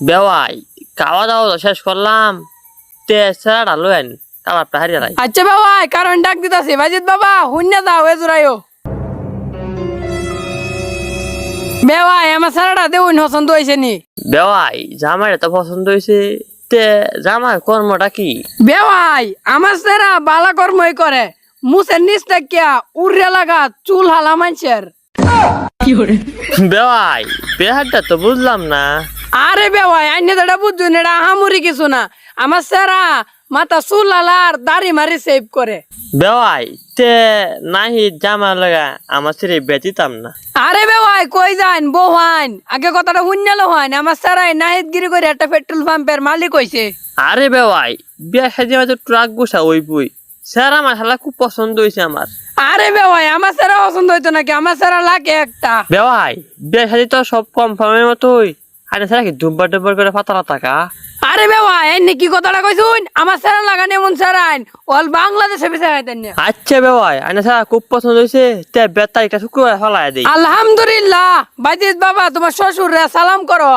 বেওয়াই খাওয়া দাওয়া তো শেষ করলাম, তে স্যার আলো আন কালারটা হারিয়ে লাই। আচ্ছা বাবা কারণ ডাক দিতাছি বাজিত বাবা শূন্য দাও এ জোড়াইও বেওয়াই আমার সারাটা দেউন পছন্দ হয়েছে নি বেওয়াই জামাই তো পছন্দ হয়েছে, তে জামাই কর্মটা কি? বেওয়াই আমার সারা বালা কর্মই করে মুসের নিচ টাকিয়া উড়ে লাগা চুল হালা মানুষের বেওয়াই বেহারটা তো বুঝলাম না। আরে বেওয়াই আইনে তো এটা বুঝুন এটা আহামরি কিছু না আমার সারা মাথা চুল হালার দাড়ি মারি সেভ করে বেওয়াই তে নাহি জামা লাগা আমার ছেড়ে বেচিতাম না। আরে বেওয়াই কই যান বহান আগে কথাটা শুনলো হয় আমার সারাই নাহিদগিরি করে একটা পেট্রোল পাম্পের মালিক হইছে। আরে বেওয়াই বিয়া সাজি তো ট্রাক বসা ওই বই, স্যার আমার শালা খুব পছন্দ হয়েছে আমার। আরে বেওয়াই আমার সারা পছন্দ হইতো নাকি আমার সারা লাগে একটা বেওয়াই বিয়া সাজি তো সব কনফার্মের মতোই, আরে স্যার কি দুব্বার ডুব্বার করে পাতলা টাকা। আরে বেওয়াই এনে কি কথাটা কইছুন আমার সারা লাগানি এমন সারাইন অল বাংলাদেশে বেঁচে খাইতেন না। আচ্ছা বেওয়াই আনে স্যার খুব পছন্দ হয়েছে, তে বেতারিটা শুক্রবার ফলাই দেই। আলহামদুলিল্লাহ বাজিত বাবা তোমার শ্বশুর সালাম করো।